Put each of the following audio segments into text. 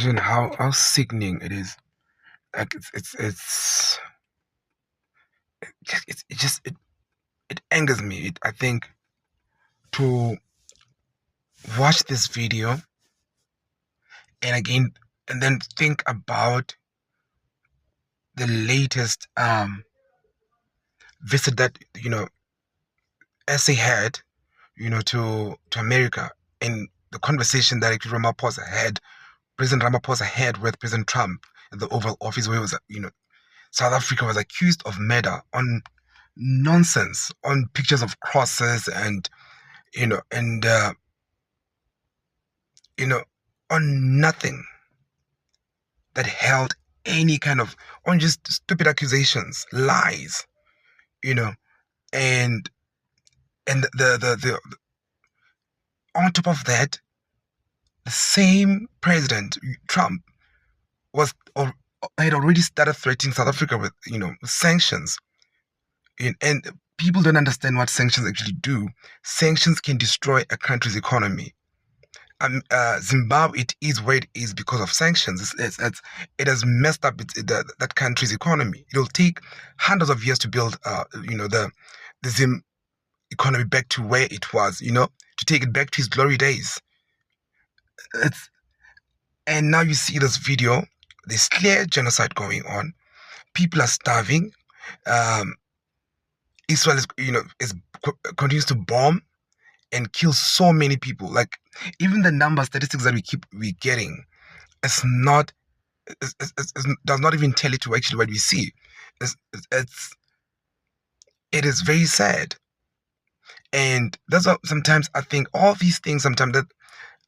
imagine how sickening it is. Like it just it angers me. I think to watch this video and again and then think about the latest visit that SA had to America, and the conversation that President Ramaphosa had with President Trump at the Oval Office, where it was South Africa was accused of murder on nonsense, on pictures of crosses and you know and you know on nothing that held any kind of, on just stupid accusations, lies, you know and the on top of that, the same President Trump was or had already started threatening South Africa with sanctions, and people don't understand what sanctions actually do. Sanctions can destroy a country's economy. Zimbabwe, it is where it is because of sanctions. It has messed up that country's economy. It'll take hundreds of years to build, the Zim economy back to where it was. To take it back to its glory days. And now you see this video. There's clear genocide going on. People are starving. Israel continues to bomb and kill so many people. Like, even the statistics that we're getting, does not even tell it to actually what we see. It is very sad. And that's what sometimes I think all these things sometimes that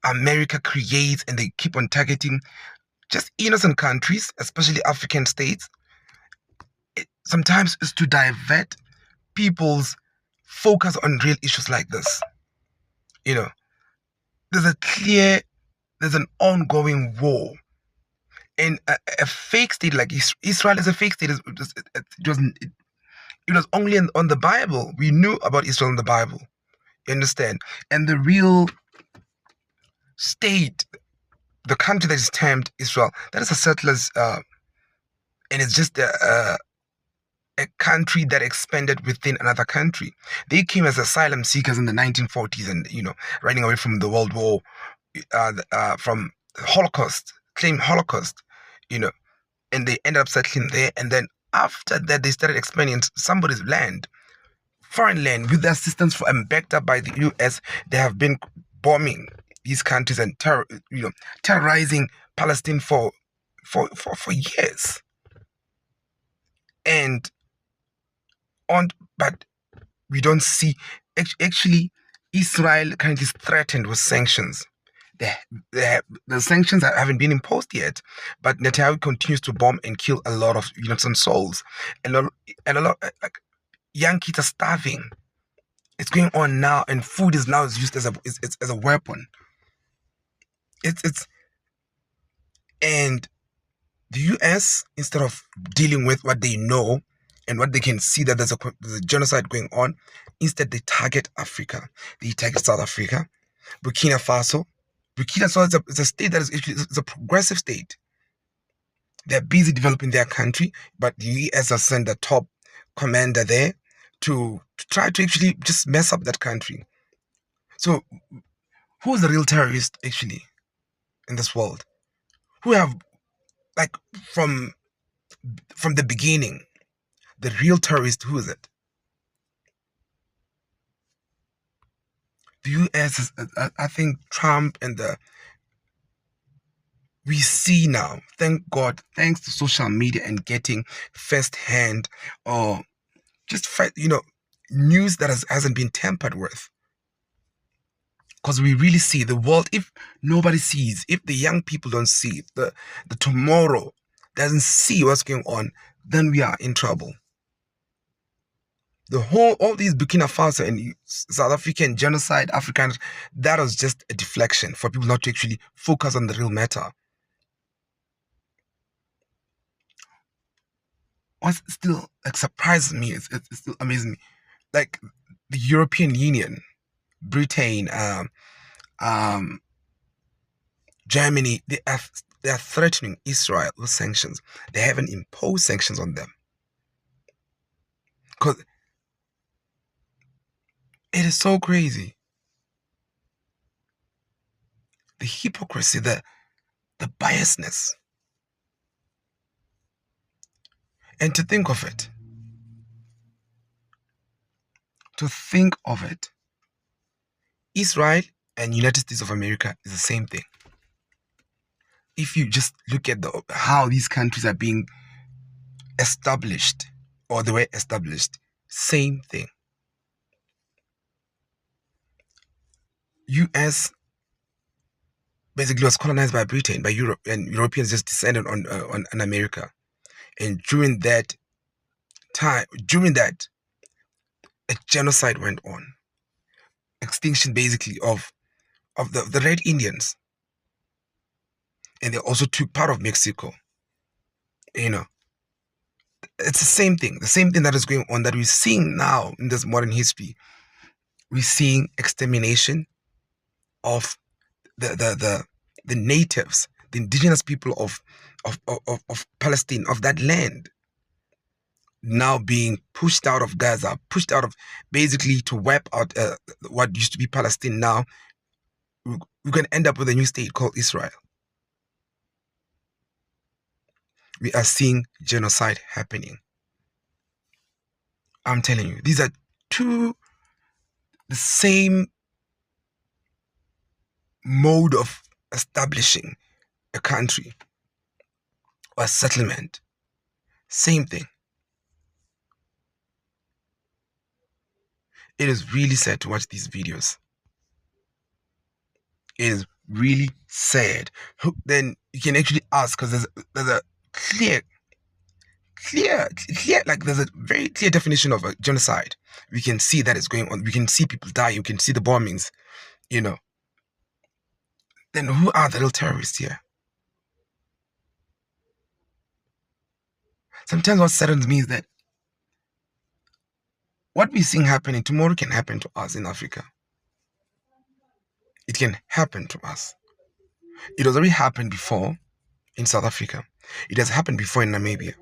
America creates, and they keep on targeting just innocent countries, especially African states, sometimes is to divert people's focus on real issues like this. There's an ongoing war, and a fake state like Israel is a fake state. It was only on the Bible. We knew about Israel in the Bible. You understand? And the real state, the country that is termed Israel, that is a settlers, and it's just a country that expanded within another country. They came as asylum seekers in the 1940s, and running away from the World War, from Holocaust, claimed Holocaust, and they ended up settling there. And then after that, they started expanding somebody's land, foreign land, with the assistance and backed up by the U.S. They have been bombing these countries and terrorizing Palestine for years. But we don't see actually Israel currently is threatened with sanctions. The sanctions haven't been imposed yet, but Netanyahu continues to bomb and kill a lot of innocent souls, and a lot, like, young kids are starving. It's going on now, and food is now used as a weapon. And the U.S., instead of dealing with what they know and what they can see, that there's a genocide going on, instead they target Africa. They target South Africa, Burkina Faso. Burkina Faso is a state that is a progressive state. They're busy developing their country, but the U.S. has sent the top commander there to try to actually just mess up that country. So, who's the real terrorist actually in this world? Who have, like, from the beginning, the real terrorist? Who is it? The U.S. is, I think, Trump and we see now, thank God, thanks to social media and getting first-hand or just news that hasn't been tampered with. Because we really see the world. If nobody sees, if the young people don't see, if the tomorrow doesn't see what's going on, then we are in trouble. All these Burkina Faso and South African genocide, African, that was just a deflection for people not to actually focus on the real matter. What still surprises me, it still amazes me, like the European Union, Britain, Germany, they have They are threatening Israel with sanctions. They haven't imposed sanctions on them. Because it is so crazy. The hypocrisy, the biasness. And to think of it, Israel and United States of America is the same thing. If you just look at how these countries are being established, or they were established, same thing. US basically was colonized by Britain, by Europe, and Europeans just descended on America. And during that, a genocide went on. Extinction basically of the Red Indians. And they also took part of Mexico. It's the same thing that is going on, that we're seeing now in this modern history. We're seeing extermination of the natives, the indigenous people of Palestine, of that land, now being pushed out of Gaza, pushed out of, basically to wipe out what used to be Palestine. Now we're going to end up with a new state called Israel. We are seeing genocide happening. I'm telling you, these are the same mode of establishing a country or a settlement. Same thing. It is really sad to watch these videos. It is really sad. Then you can actually ask, because there's a clear, like there's a very clear definition of a genocide. We can see that it's going on. We can see people dying. You can see the bombings, Then who are the real terrorists here? Sometimes what saddens me is that what we're seeing happening tomorrow can happen to us in Africa. It can happen to us. It has already happened before in South Africa. It has happened before in Namibia.